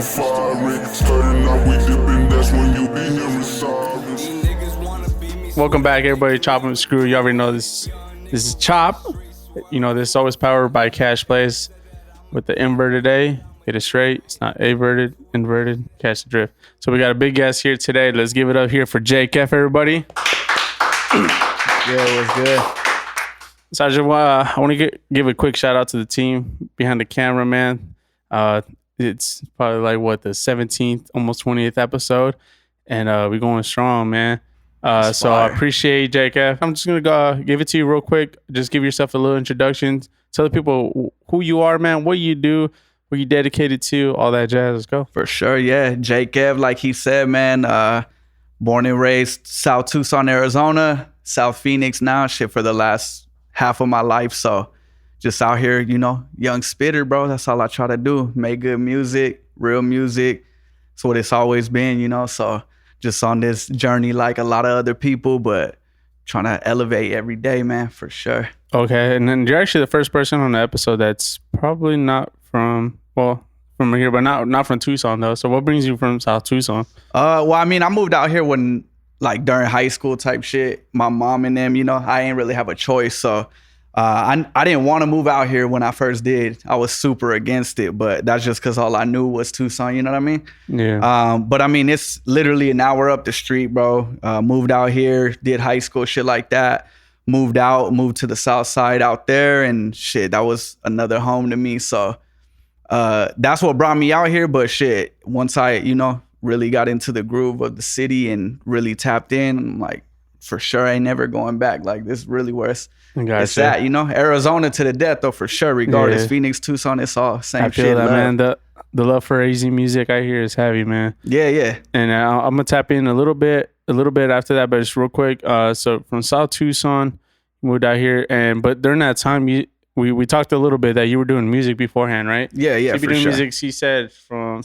from fire. Starting out, we dipping, that's when you be hearing sirens. Welcome back, everybody. Choppin with Screw. You already know this. This is Chop. You know, this is always powered by Cash Plays with the inverted A. Get it straight. It's not averted, inverted. Catch the drift. So we got a big guest here today. Let's give it up here for Jake F, everybody. Yeah, what's good? So I want to give a quick shout out to the team behind the camera, man. It's probably like the 17th, almost 20th episode, and we're going strong, man. So I appreciate Jake F. I'm just gonna go give it to you real quick. Just give yourself a little introduction. Tell the people who you are, man. What you do, what you dedicated to, all that jazz. Let's go. For sure, yeah. Jake F, like he said, man. Born and raised South Tucson, Arizona. South Phoenix now. Shit for the last half of my life. So just out here, you know, young spitter, bro. That's all I try to do. Make good music, real music. That's what it's always been, you know. So just on this journey like a lot of other people, but trying to elevate every day, man, for sure. Okay, and then you're actually the first person on the episode that's probably not from here, but not from Tucson though. So what brings you from South Tucson? Well, I mean, I moved out here when like during high school type shit. My mom and them, you know, I ain't really have a choice. So I didn't want to move out here when I first did. I was super against it, but that's just because all I knew was Tucson, you know what I mean? Yeah. But I mean, it's literally an hour up the street, bro. Moved out here, did high school, shit like that. Moved to the south side out there, and shit, that was another home to me. So that's what brought me out here. But shit, once I, you know, really got into the groove of the city and really tapped in, I'm like, for sure, I ain't never going back. Like, this is really where it's at, you know? Arizona to the death, though, for sure. Regardless, yeah. Phoenix, Tucson, it's all same shit. I feel that, man. The love for easy music I hear is heavy, man. Yeah, yeah. And I'm going to tap in a little bit after that, but just real quick. So from South Tucson, moved out here, but during that time, we talked a little bit that you were doing music beforehand, right? Yeah, yeah, so you've been doing music, she said, from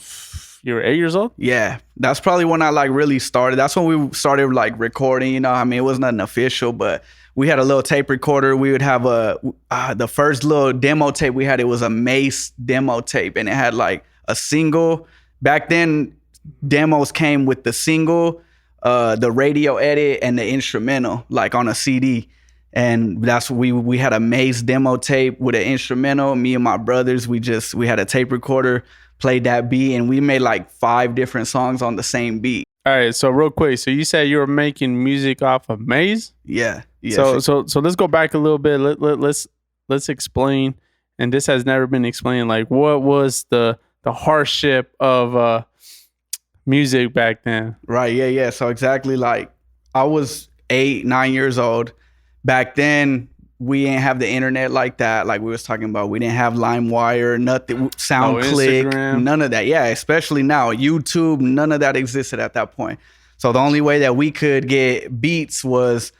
you were 8 years old? Yeah, that's probably when I like really started. That's when we started like recording, you know. I mean, it was nothing official, but we had a little tape recorder. We would have the first little demo tape we had, it was a Mace demo tape, and it had like a single. Back then, demos came with the single, the radio edit, and the instrumental, like on a CD. And that's we had a Mace demo tape with an instrumental. Me and my brothers, we had a tape recorder, played that beat, and we made like 5 different songs on the same beat. All right, so real quick, so you said you were making music off of Maze? Yeah. So let's go back a little bit. Let's explain, and this has never been explained. Like, what was the hardship of music back then? Right. Yeah. So exactly, like I was 8, 9 years old. Back then, we didn't have the internet like that. Like we was talking about, we didn't have LimeWire, nothing, SoundClick, none of that. Yeah, especially now, YouTube, none of that existed at that point. So the only way that we could get beats was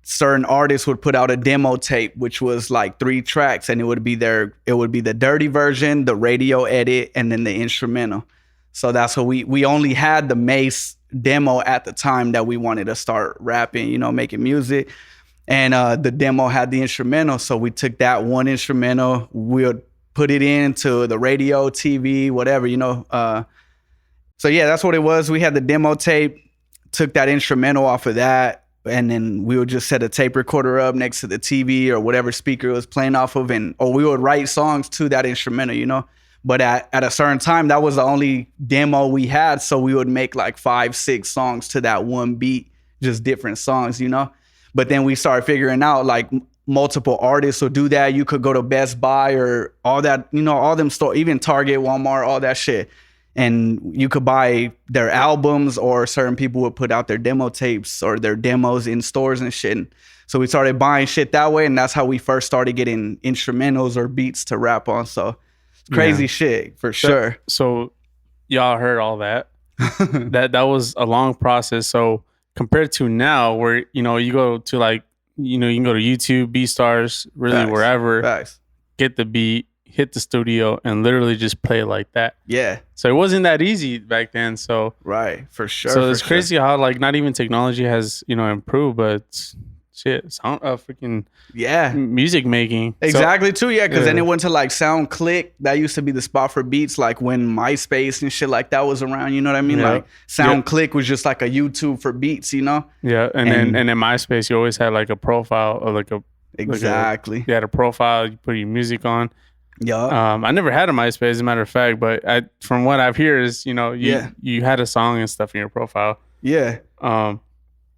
certain artists would put out a demo tape, which was like 3 tracks, and it would be the dirty version, the radio edit, and then the instrumental. So that's what we only had the Mace demo at the time that we wanted to start rapping, you know, making music. And the demo had the instrumental. So we took that one instrumental, we would put it into the radio, TV, whatever, you know. So yeah, that's what it was. We had the demo tape, took that instrumental off of that, and then we would just set a tape recorder up next to the TV or whatever speaker it was playing off of, or we would write songs to that instrumental, you know. But at a certain time, that was the only demo we had. So we would make like 5, 6 songs to that one beat, just different songs, you know. But then we started figuring out like multiple artists would do that. You could go to Best Buy or all that, you know, all them stores, even Target, Walmart, all that shit. And you could buy their albums, or certain people would put out their demo tapes or their demos in stores and shit. And so we started buying shit that way. And that's how we first started getting instrumentals or beats to rap on. So crazy shit for sure. So y'all heard all that. that was a long process. So compared to now, where, you know, you go to like, you know, you can go to YouTube, BeatStars, really wherever, get the beat, hit the studio, and literally just play it like that. Yeah. So it wasn't that easy back then. So right, for sure. So it's crazy how like not even technology has, you know, improved, but shit, sound freaking Yeah. music making. Exactly too, yeah, because then Yeah. it went to like SoundClick. That used to be the spot for beats, like when MySpace and shit like that was around. You know what I mean? Yeah. Like SoundClick was just like a YouTube for beats. You know? Yeah, and then in MySpace, you always had like a profile or like a Exactly. you had a profile. You put your music on. Yeah. I never had a MySpace, as a matter of fact, but from what I've heard is, you had a song and stuff in your profile. Yeah.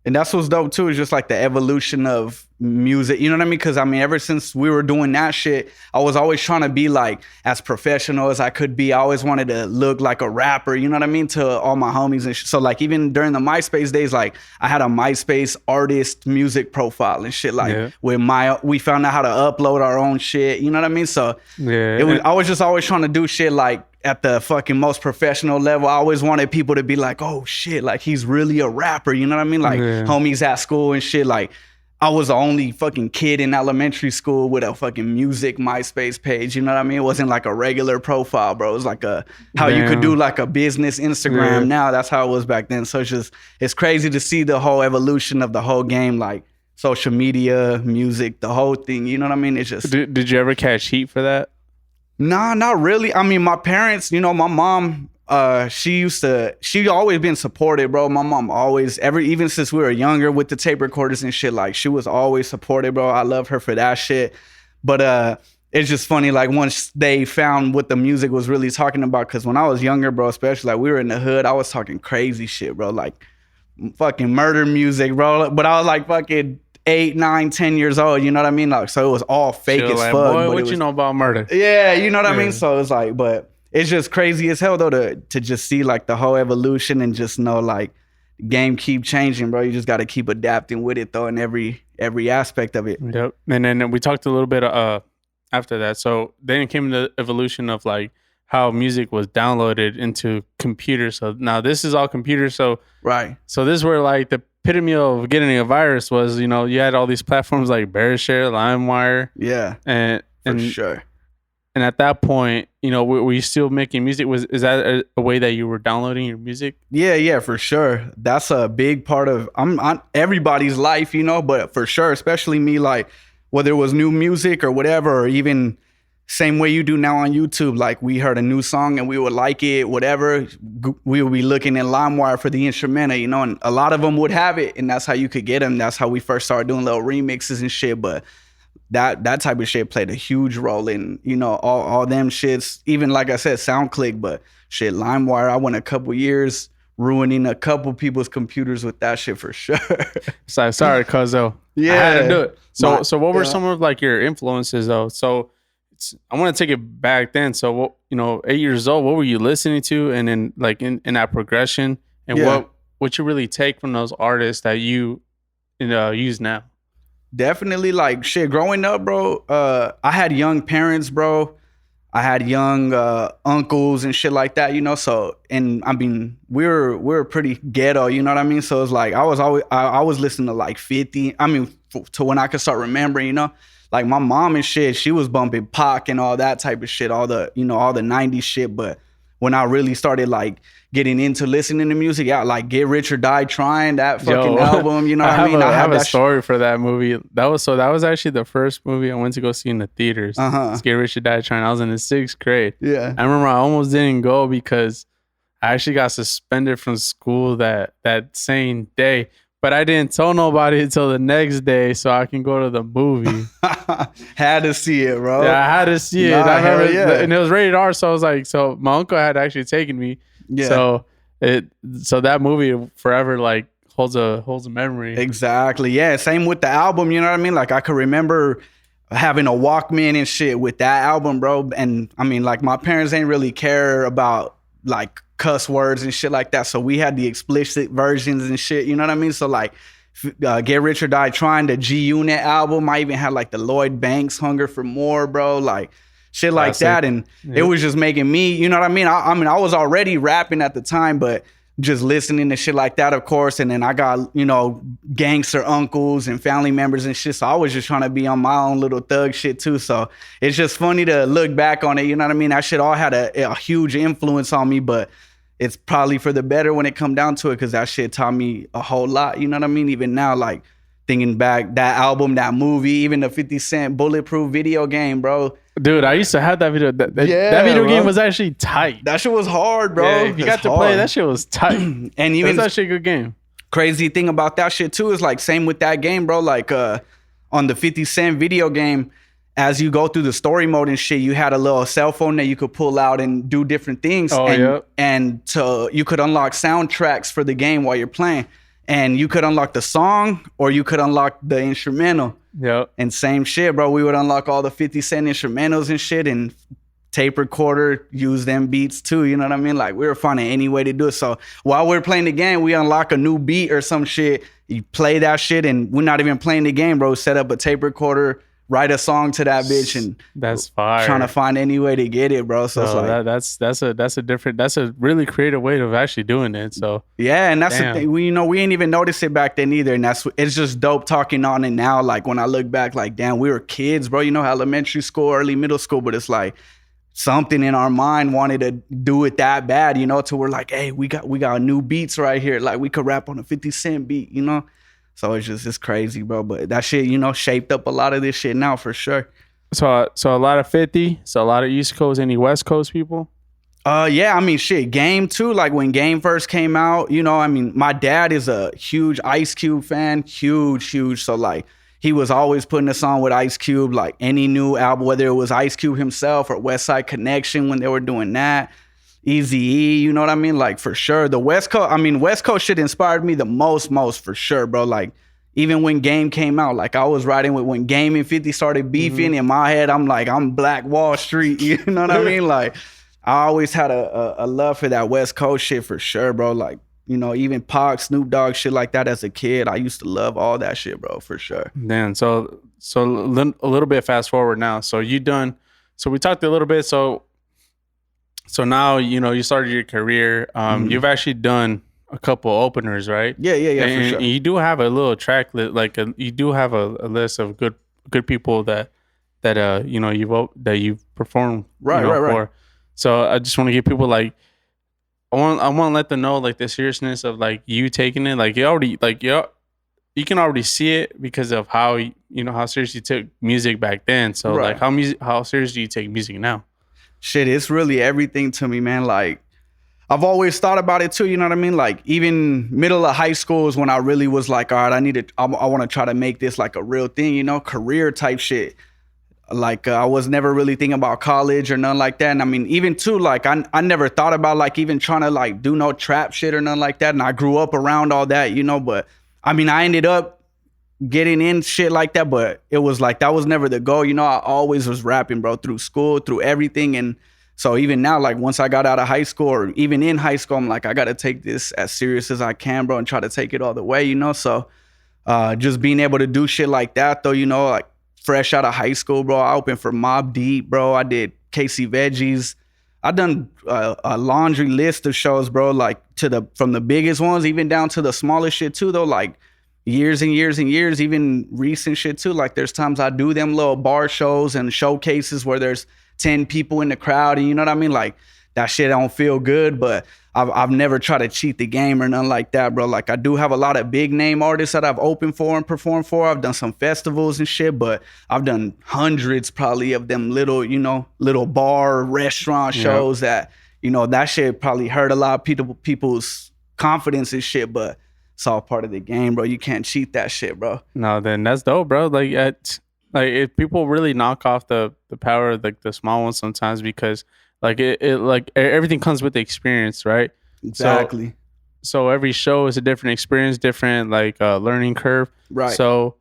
And that's what's dope too, is just like the evolution of music. You know what I mean? Because I mean, ever since we were doing that shit, I was always trying to be like as professional as I could be. I always wanted to look like a rapper, you know what I mean, to all my homies and shit. So like even during the MySpace days, like I had a MySpace artist music profile and shit. Like we found out how to upload our own shit. You know what I mean? So I was just always trying to do shit like at the fucking most professional level. I always wanted people to be like, oh shit, like he's really a rapper. You know what I mean? Like homies at school and shit. Like I was the only fucking kid in elementary school with a fucking music MySpace page. You know what I mean? It wasn't like a regular profile, bro. It was like how you could do like a business Instagram now. That's how it was back then. So it's crazy to see the whole evolution of the whole game, like social media, music, the whole thing. You know what I mean? It's just. Did you ever catch heat for that? Nah, not really. I mean, my parents, my mom, she always been supportive, bro. My mom always, even since we were younger with the tape recorders and shit, like she was always supportive, bro. I love her for that shit. But it's just funny, like once they found what the music was really talking about, because when I was younger, bro, especially like we were in the hood, I was talking crazy shit, bro, like fucking murder music, bro. But I was like fucking 8, 9, 10 years old, you know what I mean? Like, so it was all fake as fuck. Boy, what you know about murder? Yeah, you know what I mean? So it's like, but it's just crazy as hell though to just see like the whole evolution and just know like the game keep changing, bro. You just got to keep adapting with it though in every aspect of it. Yep. And then we talked a little bit after that. So then it came the evolution of like how music was downloaded into computers. So now this is all computers. So So this is where like the epitome of getting a virus was, you had all these platforms like BearShare, LimeWire. Yeah. And for sure. And at that point, were you still making music? Is that a way that you were downloading your music? Yeah, for sure. That's a big part of everybody's life, but for sure, especially me, like whether it was new music or whatever, or even same way you do now on YouTube, like we heard a new song and we would like it, whatever, we would be looking in LimeWire for the instrumental, and a lot of them would have it, and that's how you could get them. That's how we first started doing little remixes and shit, but that type of shit played a huge role in, all them shits, even like I said, SoundClick, but shit, LimeWire, I went a couple years ruining a couple people's computers with that shit for sure. Sorry, cuz though. Yeah. I had to do it. So what were some of like your influences though? So I want to take it back then. So what, 8 years old, what were you listening to? And then like in that progression, and what you really take from those artists that you use now? Definitely like shit growing up, bro. I had young parents, bro. I had young uncles and shit like that, So, and I mean, we were pretty ghetto, you know what I mean? So it's like I was listening to like 50. I mean, to when I could start remembering, Like my mom and shit, she was bumping Pac and all that type of shit, all the 90s shit. But when I really started like getting into listening to music, like Get Rich or Die Trying, that fucking album, you know what I mean? I have a story for that movie. That was actually the first movie I went to go see in the theaters. It's Get Rich or Die Trying. I was in the 6th grade. Yeah. I remember I almost didn't go because I actually got suspended from school that same day. But I didn't tell nobody until the next day so I can go to the movie. Had to see it, bro. Yeah, I had to see it. I remember, and it was rated R, so I was like, so my uncle had actually taken me. Yeah. So that movie forever like holds a memory. Exactly. Yeah. Same with the album. You know what I mean? Like I could remember having a Walkman and shit with that album, bro. And I mean, like my parents ain't really care about like cuss words and shit like that, so we had the explicit versions and shit, you know what I mean? So like Get Rich or Die Trying, the G-Unit album, I even had like the Lloyd Banks Hunger for More, bro, like shit like that. And it was just making me, you know what I mean? I mean I was already rapping at the time, but just listening to shit like that, of course. And then I got, gangster uncles and family members and shit. So I was just trying to be on my own little thug shit too. So it's just funny to look back on it. You know what I mean? That shit all had a huge influence on me, but it's probably for the better when it come down to it, because that shit taught me a whole lot. You know what I mean? Even now, like thinking back, that album, that movie, even the 50 Cent Bulletproof video game, bro. Dude, I used to have that video. That video game was actually tight. That shit was hard, bro. Yeah, if you got to play, that shit was tight. And even that's actually a good game. Crazy thing about that shit too is like same with that game, bro. Like on the 50 Cent video game, as you go through the story mode and shit, you had a little cell phone that you could pull out and do different things. And you could unlock soundtracks for the game while you're playing. And you could unlock the song or you could unlock the instrumental. Yep. And same shit, bro. We would unlock all the 50 Cent instrumentals and shit and tape recorder, use them beats too. You know what I mean? Like we were finding any way to do it. So while we're playing the game, we unlock a new beat or some shit. You play that shit and we're not even playing the game, bro. Set up a tape recorder, write a song to that bitch, and that's fire. Trying to find any way to get it, bro. So it's like that's a really creative way of actually doing it. So yeah, and that's the thing. We ain't even noticed it back then either, and it's just dope talking on it now. Like when I look back, like damn, we were kids, bro. You know, elementary school, early middle school, but it's like something in our mind wanted to do it that bad, you know, to we're like, hey, we got new beats right here. Like we could rap on a 50 Cent beat, you know? So it's crazy, bro. But that shit, you know, shaped up a lot of this shit now for sure. So a lot of 50, so a lot of East Coast, any West Coast people? Yeah, I mean, shit, Game too. Like when Game first came out, you know, I mean, my dad is a huge Ice Cube fan, huge. So like, he was always putting us on with Ice Cube, like any new album, whether it was Ice Cube himself or West Side Connection when they were doing that. Eazy-E, you know what I mean? Like for sure. The West Coast shit inspired me the most for sure, bro. Like even when Game came out, like I was riding with when Game and 50 started beefing, in my head, I'm like, I'm Black Wall Street, you know what I mean? Like I always had a love for that West Coast shit for sure, bro. Like, you know, even Pac, Snoop Dogg, shit like that as a kid. I used to love all that shit, bro, for sure. Damn, so a little bit fast forward now. So we talked a little bit. So now, you know, you started your career. You've actually done a couple openers, right? Yeah, and, for sure. And you do have a little track list, like you do have a list of good people that you know you've performed right. for. So I just want to give people like I want to let them know like the seriousness of like you taking it. Like you can already see it because of how how serious you took music back then. So like how serious do you take music now? Shit, it's really everything to me, man. Like I've always thought about it too, you know what I mean? Like even middle of high school is when I really was like, all right, I want to try to make this like a real thing, you know, career type shit. Like I was never really thinking about college or nothing like that. And I mean, even too, like I never thought about like even trying to like do no trap shit or nothing like that. And I grew up around all that, you know, but I mean, I ended up getting in shit like that, but it was like, that was never the goal. You know, I always was rapping, bro, through school, through everything. And so even now, like once I got out of high school or even in high school, I'm like, I got to take this as serious as I can, bro, and try to take it all the way, you know? So just being able to do shit like that though, you know, like fresh out of high school, bro, I opened for Mobb Deep, bro. I did Casey Veggies. I done a laundry list of shows, bro, like from the biggest ones, even down to the smallest shit too, though, like years and years and years, even recent shit too. Like there's times I do them little bar shows and showcases where there's 10 people in the crowd, and you know what I mean? Like that shit don't feel good, but I've never tried to cheat the game or nothing like that, bro. Like I do have a lot of big name artists that I've opened for and performed for. I've done some festivals and shit, but I've done hundreds probably of them little, you know, little bar restaurant shows that, you know, that shit probably hurt a lot of people's confidence and shit, but it's all part of the game, bro. You can't cheat that shit, bro. No, then that's dope, bro. Like if people really knock off the power of like the small ones sometimes, because like it like everything comes with the experience, right? Exactly. So every show is a different experience, different like learning curve. Right. So,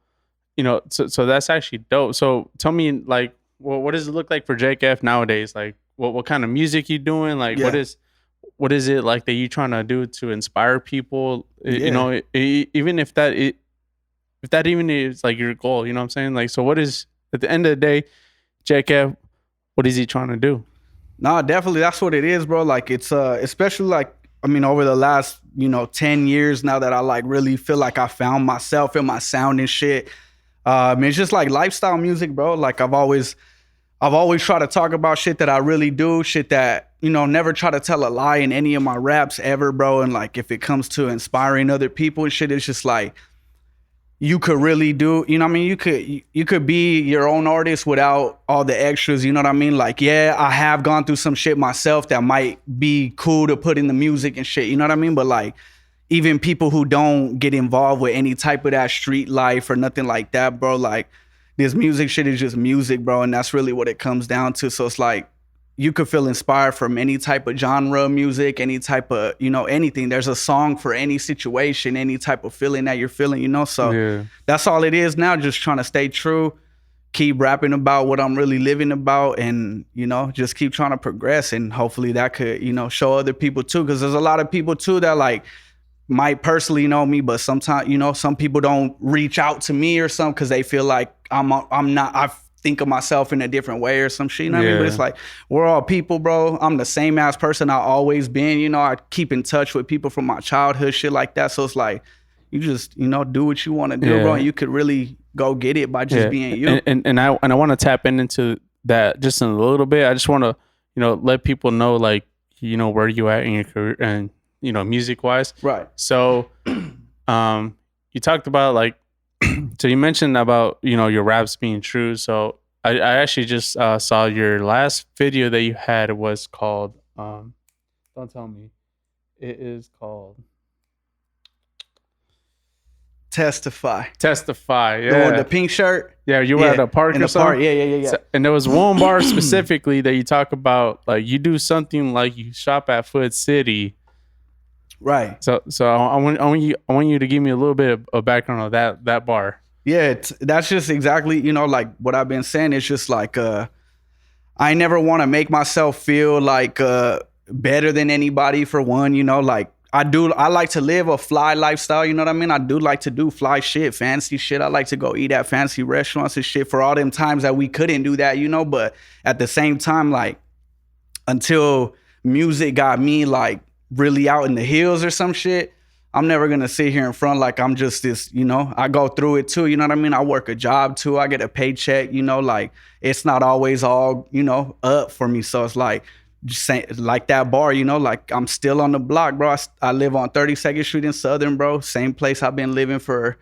you know, so that's actually dope. So tell me, like, what does it look like for Jake F nowadays? Like, what kind of music you doing? Like, what is it like that you trying to do to inspire people? You know, even if that even is like your goal, you know what I'm saying? Like, so what is, at the end of the day, Jake F, what is he trying to do? No, definitely. That's what it is, bro. Like it's especially like, I mean, over the last, 10 years now that I like really feel like I found myself in my sound and shit. It's just like lifestyle music, bro. Like I've always tried to talk about shit that I really do, shit that, never try to tell a lie in any of my raps ever, bro. And like, if it comes to inspiring other people and shit, it's just like, you could really do, you know what I mean? You could be your own artist without all the extras, you know what I mean? Like, yeah, I have gone through some shit myself that might be cool to put in the music and shit, you know what I mean? But like, even people who don't get involved with any type of that street life or nothing like that, bro, like, this music shit is just music, bro, and that's really what it comes down to. So it's like, you could feel inspired from any type of genre of music, any type of, you know, anything. There's a song for any situation, any type of feeling that you're feeling, you know? So that's all it is now, just trying to stay true, keep rapping about what I'm really living about, and, you know, just keep trying to progress. And hopefully that could, you know, show other people too. Cause there's a lot of people too that like might personally know me, but sometimes, you know, some people don't reach out to me or something because they feel like I'm not, I think of myself in a different way or some shit, you know what I mean? But it's like, we're all people, bro. I'm the same ass person I always been, you know. I keep in touch with people from my childhood, shit like that. So it's like, you just, you know, do what you want to do, bro. And you could really go get it by just being you. And I want to tap into that just in a little bit. I just want to, you know, let people know, like, you know, where you at in your career and, you know, music wise. Right. So, you talked about like, so you mentioned about, you know, your raps being true. So I actually just saw your last video that you had was called, don't tell me, it is called Testify. Yeah. The one with the pink shirt. Yeah, you were at a park in or the park. something? Yeah. So, and there was one bar specifically that you talk about, like you do something like you shop at Foot City. Right. So I want you to give me a little bit of background on that bar. Yeah, that's just exactly, you know, like what I've been saying. It's just like I never want to make myself feel like better than anybody, for one, you know, like I like to live a fly lifestyle, you know what I mean? I do like to do fly shit, fancy shit. I like to go eat at fancy restaurants and shit for all them times that we couldn't do that, you know, but at the same time, like, until music got me like really out in the hills or some shit, I'm never gonna sit here in front like I'm just this, you know. I go through it too, you know what I mean? I work a job too, I get a paycheck, you know, like it's not always all, you know, up for me. So it's like, just saying, like that bar, you know, like I'm still on the block, bro. I live on 32nd Street in Southern, bro. Same place I've been living for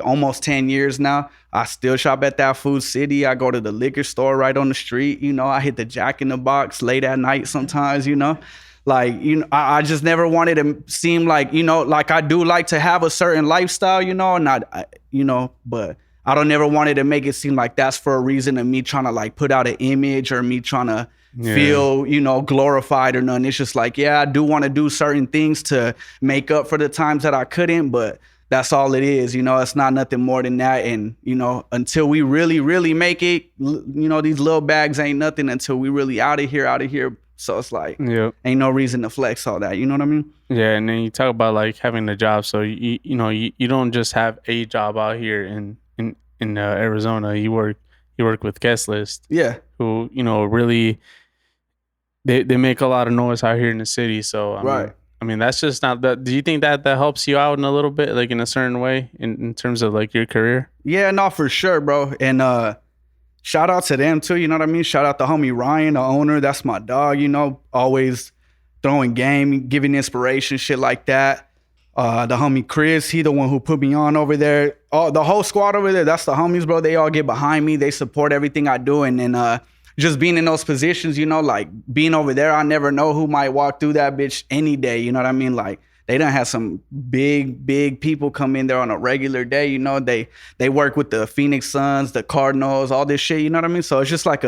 almost 10 years now. I still shop at that Food City. I go to the liquor store right on the street, you know. I hit the Jack in the Box late at night sometimes, you know. Like, you know, I just never wanted to seem like, you know, like I do like to have a certain lifestyle, you know, and you know, but I don't never wanted to make it seem like that's for a reason of me trying to like put out an image or me trying to feel, you know, glorified or nothing. It's just like, yeah, I do want to do certain things to make up for the times that I couldn't, but that's all it is, you know. It's not nothing more than that. And, you know, until we really, really make it, you know, these little bags ain't nothing until we really out of here. So it's like, ain't no reason to flex all that. You know what I mean? Yeah, and then you talk about like having a job. So you know you don't just have a job out here in Arizona. You work with Guest List. Yeah. Who, you know, really they make a lot of noise out here in the city. So I mean that's just not that. Do you think that helps you out in a little bit, like in a certain way, in terms of like your career? Yeah, no, for sure, bro. And shout out to them too, you know what I mean? Shout out to homie Ryan, the owner. That's my dog, you know, always throwing game, giving inspiration, shit like that. The homie Chris, he the one who put me on over there. The whole squad over there, that's the homies, bro. They all get behind me. They support everything I do. And then just being in those positions, you know, like being over there, I never know who might walk through that bitch any day, you know what I mean? Like, they done have some big people come in there on a regular day, you know. They work with the Phoenix Suns, the Cardinals, all this shit, you know what I mean? So it's just like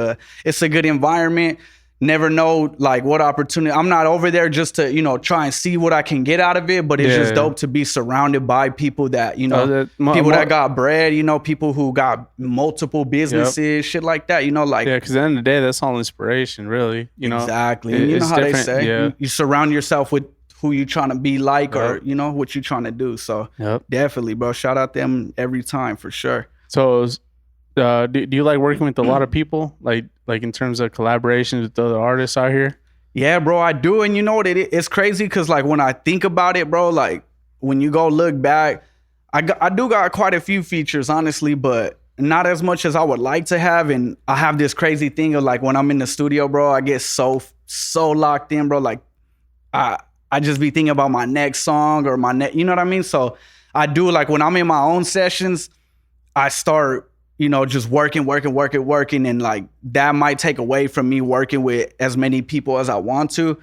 it's a good environment. Never know like what opportunity. I'm not over there just to, you know, try and see what I can get out of it, but it's just dope to be surrounded by people that, you know, people that got bread, you know, people who got multiple businesses, shit like that, you know, like. Yeah, because at the end of the day, that's all inspiration, really, you know. Exactly. And you know how they say, you surround yourself with who you trying to be like, or, you know, what you trying to do. So definitely, bro, shout out them every time for sure. So do you like working with a lot of people, like in terms of collaborations with other artists out here? Yeah, bro, I do. And you know what, it's crazy because like when I think about it, bro, like when you go look back, I do got quite a few features, honestly, but not as much as I would like to have. And I have this crazy thing of like when I'm in the studio, bro, I get so locked in, bro. Like I just be thinking about my next song or you know what I mean? So I do like when I'm in my own sessions, I start, just working. And like that might take away from me working with as many people as I want to.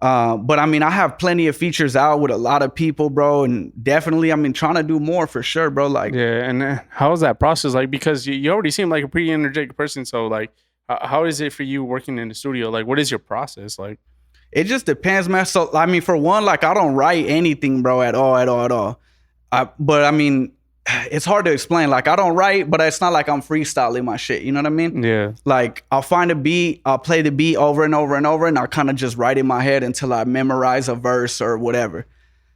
But I mean, I have plenty of features out with a lot of people, bro. And definitely, I mean, trying to do more for sure, bro. Like, yeah. And how is that process? Like, because you already seem like a pretty energetic person. So like, how is it for you working in the studio? Like, what is your process like? It just depends, man. So, I mean, for one, like, I don't write anything, bro, at all. But I mean, it's hard to explain. Like, I don't write, but it's not like I'm freestyling my shit. You know what I mean? Yeah. Like, I'll find a beat, I'll play the beat over and over and over, and I'll kind of just write in my head until I memorize a verse or whatever.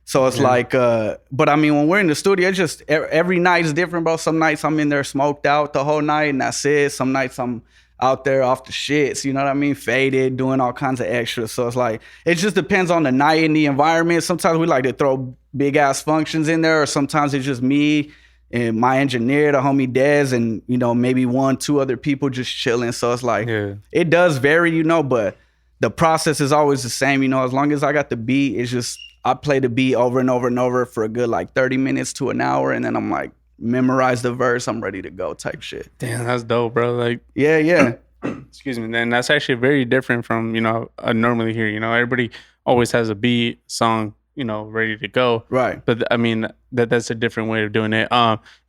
So it's like, but I mean, when we're in the studio, it's just every night is different, bro. Some nights I'm in there smoked out the whole night, and that's it. Some nights I'm out there off the shits, you know what I mean? Faded, doing all kinds of extras. So it's like, it just depends on the night and the environment. Sometimes we like to throw big ass functions in there, or sometimes it's just me and my engineer, the homie Dez, and, maybe 1-2 other people just chilling. So it's like, It does vary, but the process is always the same, as long as I got the beat, it's just, I play the beat over and over and over for a good like 30 minutes to an hour. And then I'm like, memorize the verse, I'm ready to go type shit. Damn, that's dope, bro. Like, yeah. Excuse me. Then that's actually very different from, I normally hear, everybody always has a beat song, ready to go. Right. But I mean, that's a different way of doing it.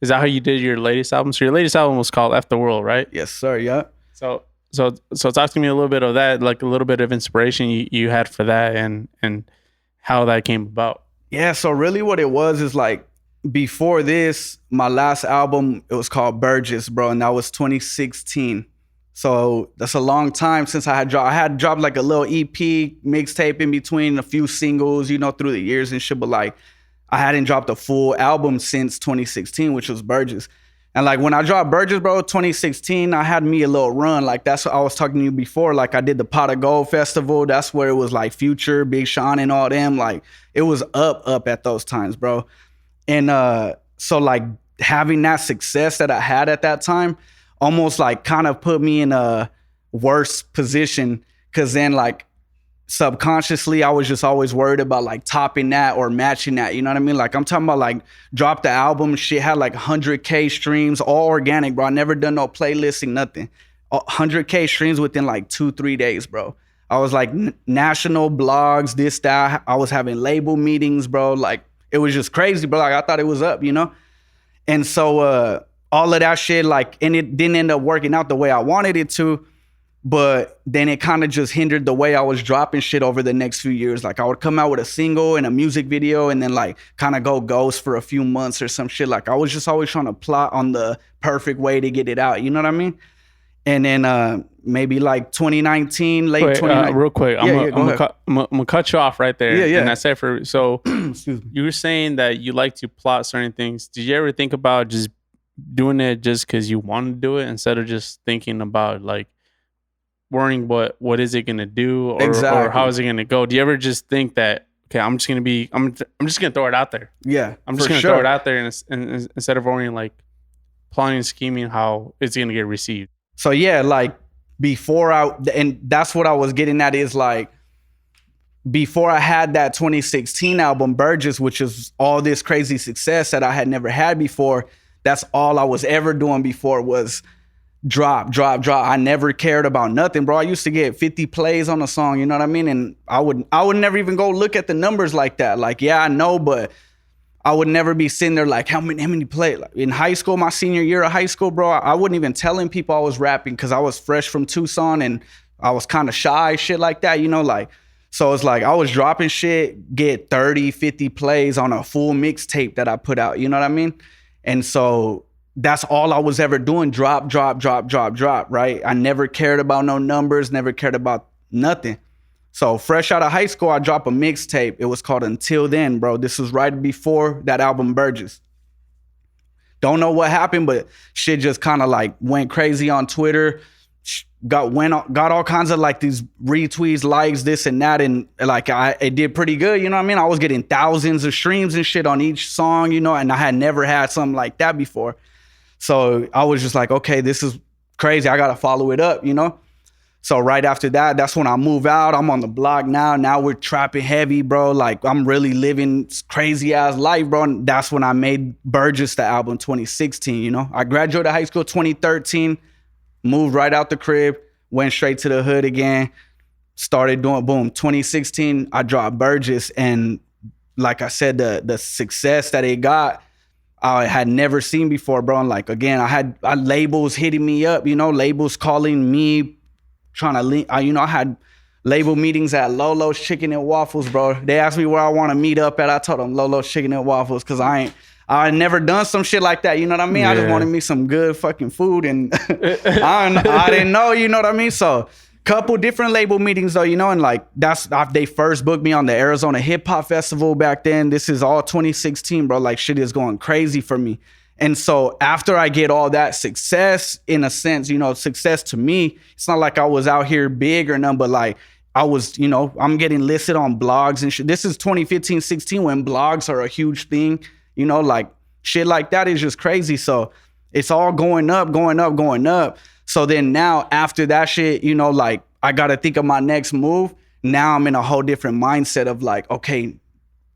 Is that how you did your latest album? So your latest album was called Efftheworld, right? Yes, sir. Yeah. So talk to me a little bit of that, like a little bit of inspiration you had for that and how that came about. Yeah. So really what it was is like, before this, my last album, it was called Burgess, bro. And that was 2016. So that's a long time since I had dropped like a little EP mixtape in between, a few singles, through the years and shit. But like, I hadn't dropped a full album since 2016, which was Burgess. And like when I dropped Burgess, bro, 2016, I had me a little run. Like that's what I was talking to you before. Like I did the Pot of Gold Festival. That's where it was like Future, Big Sean and all them. Like it was up at those times, bro. And so like having that success that I had at that time almost like kind of put me in a worse position, because then like subconsciously I was just always worried about like topping that or matching that. You know what I mean? Like I'm talking about like dropped the album, shit had like 100K streams, all organic, bro. I never done no playlisting, nothing. 100K streams within like 2-3 days, bro. I was like national blogs, this, that. I was having label meetings, bro. Like, it was just crazy, bro. Like I thought it was up, And so all of that shit, like, and it didn't end up working out the way I wanted it to. But then it kind of just hindered the way I was dropping shit over the next few years. Like I would come out with a single and a music video and then like kind of go ghost for a few months or some shit. Like I was just always trying to plot on the perfect way to get it out. You know what I mean? And then maybe like 2019, late 2019. Real quick, I'm gonna cut you off right there. Yeah. And I said so you were saying that you like to plot certain things. Did you ever think about just doing it just because you want to do it instead of just thinking about like worrying what is it gonna do or how is it gonna go? Do you ever just think that, okay, I'm just gonna throw it out there? Yeah, I'm just gonna throw it out there and instead of worrying like plotting and scheming how it's gonna get received. So yeah, like and that's what I was getting at is like, before I had that 2016 album Burgess, which is all this crazy success that I had never had before, that's all I was ever doing before was drop. I never cared about nothing, bro. I used to get 50 plays on a song, you know what I mean? And I would never even go look at the numbers like that. Like, yeah, I know, but I would never be sitting there like, how many plays? Like, in high school, my senior year of high school, bro, I wasn't even telling people I was rapping because I was fresh from Tucson and I was kind of shy, shit like that, like. So it's like I was dropping shit, get 30, 50 plays on a full mixtape that I put out, you know what I mean? And so that's all I was ever doing, drop, right? I never cared about no numbers, never cared about nothing. So fresh out of high school, I dropped a mixtape. It was called Until Then, bro. This was right before that album Burgess. Don't know what happened, but shit just kind of like went crazy on Twitter. Got all kinds of like these retweets, likes, this and that, and like it did pretty good, you know what I mean? I was getting thousands of streams and shit on each song, and I had never had something like that before. So I was just like, okay, this is crazy. I gotta follow it up, So right after that, that's when I move out. I'm on the block now. Now we're trapping heavy, bro. Like I'm really living crazy ass life, bro. And that's when I made Burgess the album 2016, you know. I graduated high school 2013, moved right out the crib, went straight to the hood again, started doing, boom, 2016, I dropped Burgess. And like I said, the success that it got, I had never seen before, bro. And like, again, I had labels hitting me up, you know, labels calling me, trying to link. I had label meetings at Lolo's Chicken and Waffles, bro. They asked me where I want to meet up at. I told them Lolo's Chicken and Waffles because I never done some shit like that. You know what I mean? Yeah. I just wanted me some good fucking food, and I didn't know. You know what I mean? So couple different label meetings though, you know, and like they first booked me on the Arizona Hip Hop Festival back then. This is all 2016, bro. Like shit is going crazy for me. And so after I get all that success, in a sense, you know, success to me, it's not like I was out here big or nothing, but like I was, you know, I'm getting listed on blogs and shit. This is 2015, 16 when blogs are a huge thing, you know, like shit like that is just crazy. So it's all going up, going up, going up. So then now after that shit, you know, like I got to think of my next move. Now I'm in a whole different mindset of like, okay,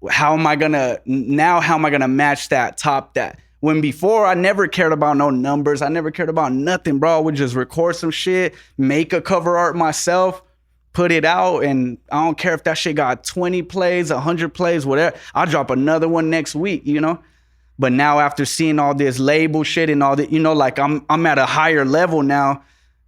how am I going to match that, top that? When before I never cared about no numbers. I never cared about nothing, bro. I would just record some shit, make a cover art myself, put it out. And I don't care if that shit got 20 plays, 100 plays, whatever. I'll drop another one next week, you know? But now after seeing all this label shit and all that, you know, like I'm at a higher level now.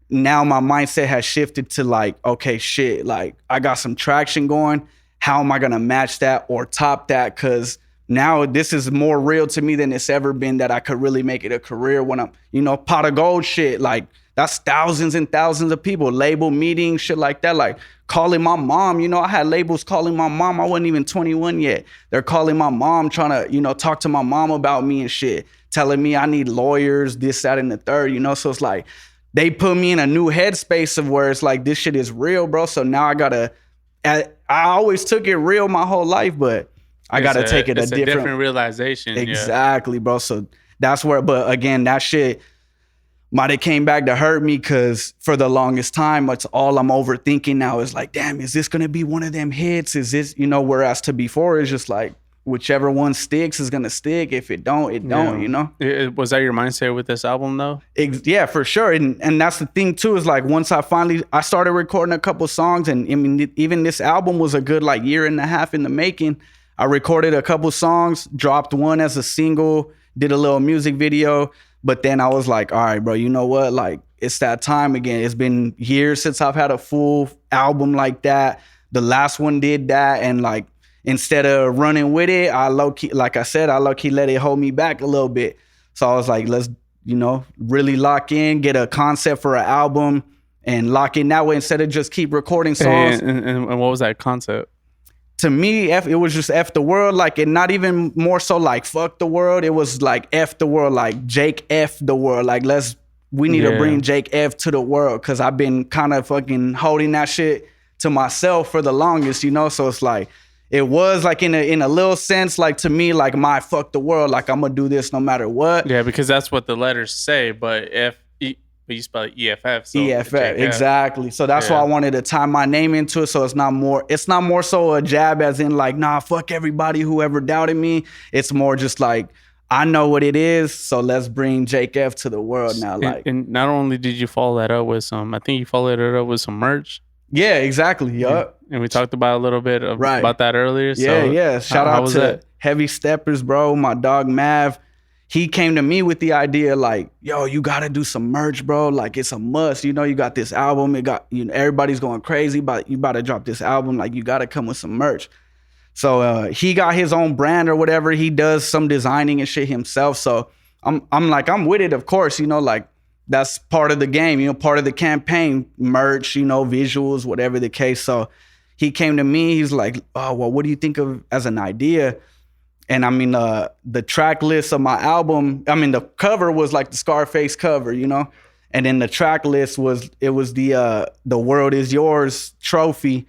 Now my mindset has shifted to like, okay, shit, like I got some traction going. How am I going to match that or top that? Because now this is more real to me than it's ever been that I could really make it a career when I'm, you know, pot of gold shit. Like that's thousands and thousands of people, label meetings, shit like that. Like calling my mom, you know, I had labels calling my mom. I wasn't even 21 yet. They're calling my mom, trying to, you know, talk to my mom about me and shit, telling me I need lawyers, this, that, and the third, you know? So it's like, they put me in a new headspace of where it's like, this shit is real, bro. So now I always took it real my whole life, but I got to take it a different realization. Exactly, bro. So that's where, but again, that shit might have came back to hurt me because for the longest time, it's all I'm overthinking now is like, damn, is this going to be one of them hits? Is this, you know, whereas to before it's just like, whichever one sticks is going to stick. If it don't, it don't, you know? Was that your mindset with this album though? Yeah, for sure. And that's the thing too, is like once I started recording a couple songs, and I mean, even this album was a good like year and a half in the making. I recorded a couple songs, dropped one as a single, did a little music video, but then I was like, all right, bro, you know what? Like it's that time again. It's been years since I've had a full album like that. The last one did that, and like, instead of running with it, I low-key, like I said, I low-key let it hold me back a little bit. So I was like, let's, you know, really lock in, get a concept for an album and lock in that way instead of just keep recording songs. And what was that concept? To me, it was just F the world, like, and not even more so like fuck the world. It was like F the world, like Jake F the world. Like, we need to bring Jake F to the world, because I've been kind of fucking holding that shit to myself for the longest, you know? So it's like, it was like in a little sense, like to me, like my fuck the world, like I'm gonna do this no matter what. Yeah, because that's what the letters say, but you spell it EFF. So EFF, exactly. So that's why I wanted to tie my name into it. So it's not more so a jab as in like, nah, fuck everybody who ever doubted me. It's more just like, I know what it is, so let's bring Jake F to the world now. Like, and not only did you follow that up with I think you followed it up with some merch. Yeah, exactly. Yup. And we talked about a little bit about that earlier. Yeah. Shout out to Heavy Steppers, bro. My dog Mav. He came to me with the idea like, yo, you got to do some merch, bro. Like, it's a must. You know, you got this album. Everybody's going crazy, but you about to drop this album. Like, you got to come with some merch. So he got his own brand or whatever. He does some designing and shit himself. So I'm with it, of course, you know, like, that's part of the game, you know, part of the campaign, merch, you know, visuals, whatever the case. So he came to me, he's like, oh, well, what do you think of as an idea? And I mean, the track list of my album, I mean, the cover was like the Scarface cover, you know? And then the track list was the World Is Yours trophy.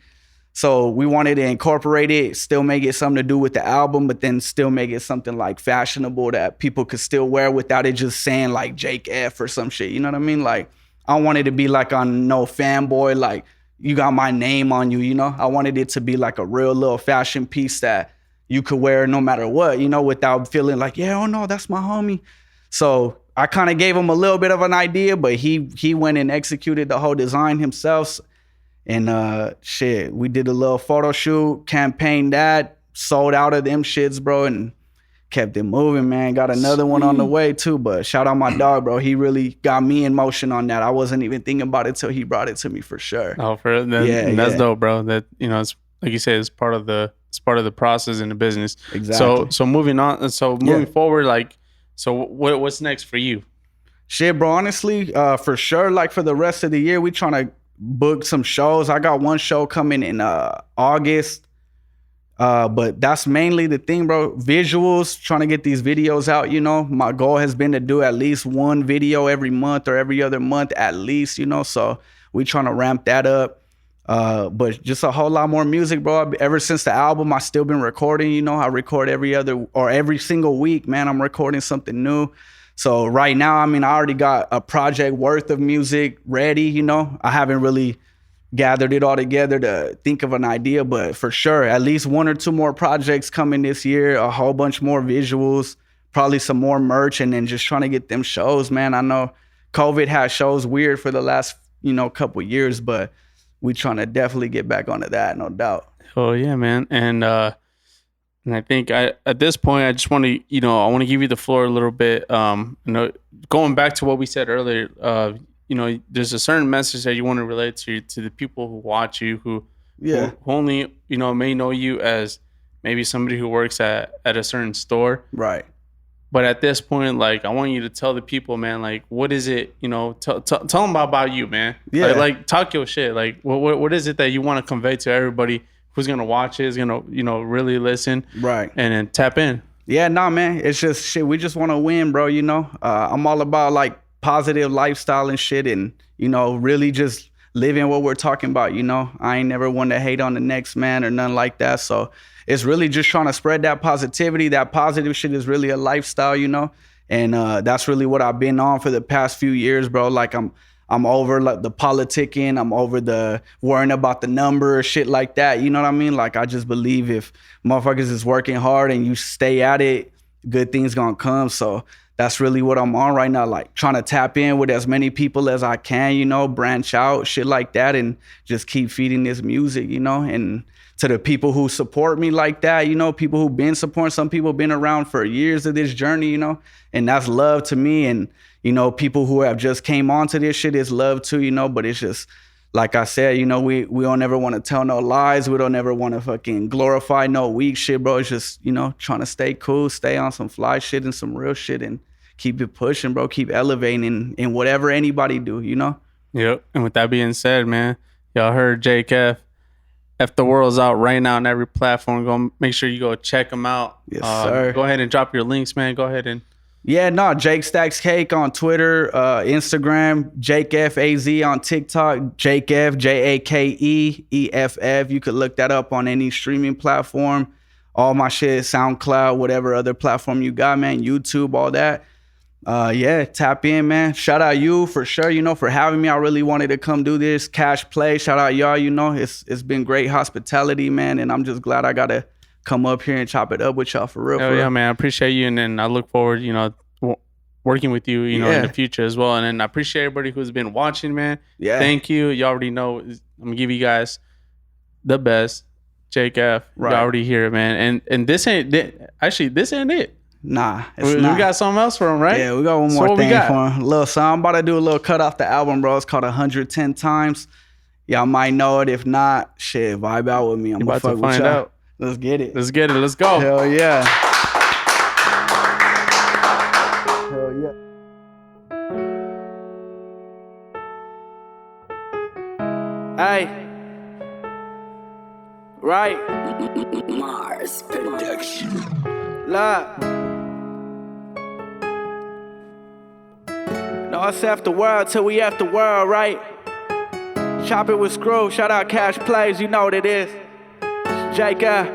So we wanted to incorporate it, still make it something to do with the album, but then still make it something like fashionable that people could still wear without it just saying like Jake F or some shit. You know what I mean? Like, I don't want it to be like on no fanboy, like you got my name on you, you know? I wanted it to be like a real little fashion piece that you could wear no matter what, you know, without feeling like, yeah, oh no, that's my homie. So I kind of gave him a little bit of an idea, but he went and executed the whole design himself. And shit, we did a little photo shoot, campaigned that, sold out of them shits, bro, and kept it moving, man. Got another one on the way too, but shout out my dog, bro. He really got me in motion on that. I wasn't even thinking about it till he brought it to me for sure. Oh, that's dope, bro. That, you know, it's like you said, it's part of the process in the business. Exactly. So moving on, moving forward, like, so what's next for you? Shit, bro, honestly, for sure, like for the rest of the year, we trying to book some shows. I got one show coming in August. But that's mainly the thing, bro. Visuals, trying to get these videos out, you know. My goal has been to do at least one video every month or every other month at least, you know. So we trying to ramp that up. But just a whole lot more music, bro. Ever since the album, I still been recording, you know. I record every single week, man. I'm recording something new. So right now, I mean, I already got a project worth of music ready, you know. I haven't really gathered it all together to think of an idea, but for sure, at least one or two more projects coming this year, a whole bunch more visuals, probably some more merch, and then just trying to get them shows, man. I know COVID has shows weird for the last, you know, couple years, but we trying to definitely get back onto that, no doubt. Oh yeah, man. And I think at this point, I just want to, you know, I want to give you the floor a little bit. You know, going back to what we said earlier, you know, there's a certain message that you want to relate to the people who watch you, who only, you know, may know you as maybe somebody who works at a certain store. Right. But at this point, like, I want you to tell the people, man, like, what is it, you know, tell them about you, man. Yeah. Like talk your shit. Like, what is it that you want to convey to everybody who's going to watch it, is going to, you know, really listen. Right. And then tap in. Yeah, nah, man. It's just shit. We just want to win, bro, you know. I'm all about, like, positive lifestyle and shit, and, you know, really just living what we're talking about, you know. I ain't never one to hate on the next man or nothing like that. So it's really just trying to spread that positivity. That positive shit is really a lifestyle, you know. And that's really what I've been on for the past few years, bro. Like I'm over like the politicking. I'm over the worrying about the number, shit like that. You know what I mean? Like, I just believe if motherfuckers is working hard and you stay at it, good things gonna come. So that's really what I'm on right now. Like, trying to tap in with as many people as I can, you know, branch out, shit like that, and just keep feeding this music, you know. And to the people who support me like that, you know, people who've been supporting, some people been around for years of this journey, you know, and that's love to me. And, you know, people who have just came onto this shit is love too, you know. But it's just, like I said, you know, we don't ever want to tell no lies. We don't ever want to fucking glorify no weak shit, bro. It's just, you know, trying to stay cool, stay on some fly shit and some real shit, and keep it pushing, bro. Keep elevating in whatever anybody do, you know? Yep. And with that being said, man, y'all heard Jake F. Efftheworld's out right now on every platform. Go make sure you go check them out. Yes, sir. Go ahead and drop your links, man. Go ahead and. Yeah, no, Jake Stacks Cake on Twitter, Instagram, Jake F AZ on TikTok, Jake F, JakeEff. You could look that up on any streaming platform. All my shit, SoundCloud, whatever other platform you got, man, YouTube, all that. Yeah, tap in, man. Shout out you for sure, you know, for having me. I really wanted to come do this. Cash Play, shout out y'all, you know. It's been great hospitality, man, and I'm just glad I got to come up here and chop it up with y'all for real. Oh yeah, man. I appreciate you, and then I look forward, you know, working with you, you know, in the future as well. And then I appreciate everybody who's been watching, man. Yeah. Thank you. You already know I'm gonna give you guys the best. Jake F. Right. You already hear it, man. And this ain't it. Nah, we got something else for him, right? Yeah, we got one more thing for him. A little song. I'm about to do a little cut off the album, bro. It's called 110 Times. Y'all might know it. If not, shit, vibe out with me. I'm about to find out. Let's get it. Let's go. Hell yeah. Hell yeah. Hey. Right. Mars Production. Look. No, it's Efftheworld till we Efftheworld, right? Chop it with Screw. Shout out Cash Plays. You know what it is. Jacob.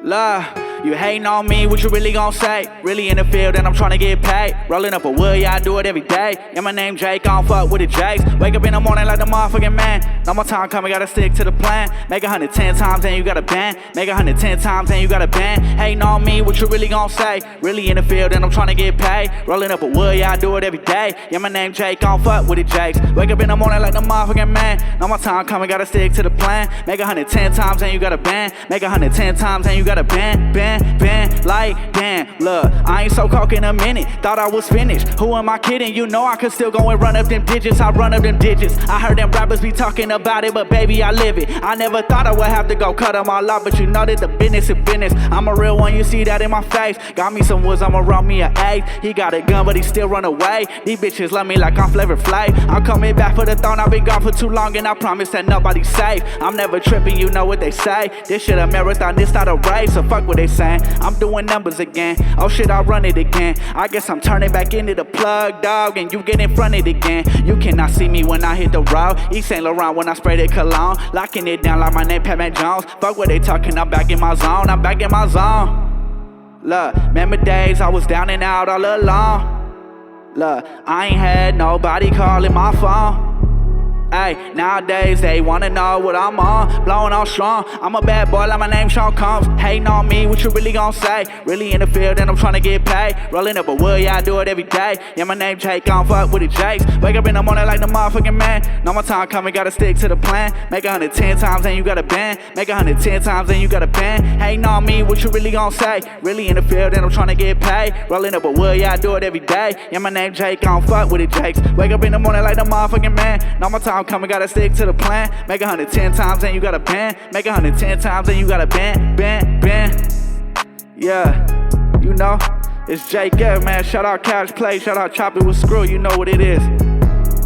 La. You hating on me, what you really gon' say? Really in the field and I'm tryna get paid. Rolling up a wood, yeah, I do it every day. Yeah, my name Jake, I don't fuck with the Jakes. Wake up in the morning like the motherfucking man. No more time coming, gotta stick to the plan. Make 110 times and you got a band. Make 110 times and you got a band. Hating on me, what you really gon' say? Really in the field and I'm tryna get paid. Rolling up a wood, yeah, I do it every day. Yeah, my name Jake, I don't fuck with the Jakes. Wake up in the morning like the motherfucking man. No more time coming, gotta stick to the plan. Make 110 times and you got a band. Make 110 times and you got a band, band, like damn. Look, I ain't so coke in a minute. Thought I was finished. Who am I kidding? You know I could still go and run up them digits. I run up them digits. I heard them rappers be talking about it, but baby, I live it. I never thought I would have to go cut them all off, but you know that the business is business. I'm a real one, you see that in my face. Got me some woods, I'ma roll me an eight. He got a gun, but he still run away. These bitches love me like I'm Flavor Flav. I'm coming back for the throne. I've been gone for too long, and I promise that nobody's safe. I'm never tripping, you know what they say. This shit a marathon, this not a race, so fuck what they saying. I'm doing numbers again. Oh shit, I run it again. I guess I'm turning back into the plug, dog, and you get in front of it again. You cannot see me when I hit the road. East St. Laurent when I spray the cologne. Locking it down like my name Pat Jones. Fuck what they talking, I'm back in my zone. I'm back in my zone. Look, remember days I was down and out all alone. Look, I ain't had nobody calling my phone. Ay, nowadays they wanna know what I'm on. Blowing on strong. I'm a bad boy like my name Sean Combs. Hating on me, what you really gon' say? Really in the field and I'm tryna get paid. Rolling up a wood, yeah, I do it every day. Yeah, my name Jake, I don't fuck with the Jakes. Wake up in the morning like the motherfucking man. No more time coming, gotta stick to the plan. Make 110 times and you got a band. Make 110 times and you got a band. Hating on me, what you really gon' say? Really in the field and I'm tryna get paid. Rolling up a wood, yeah, I do it every day. Yeah, my name Jake, I don't fuck with the Jakes. Wake up in the morning like the motherfucking man. No more time coming, gotta stick to the plan. Make 110 times and you got a band. Make 110 times and you got a band. Yeah, you know, it's Jake, man. Shout out Couch Play, shout out Choppin with Screw. You know what it is.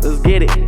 Let's get it.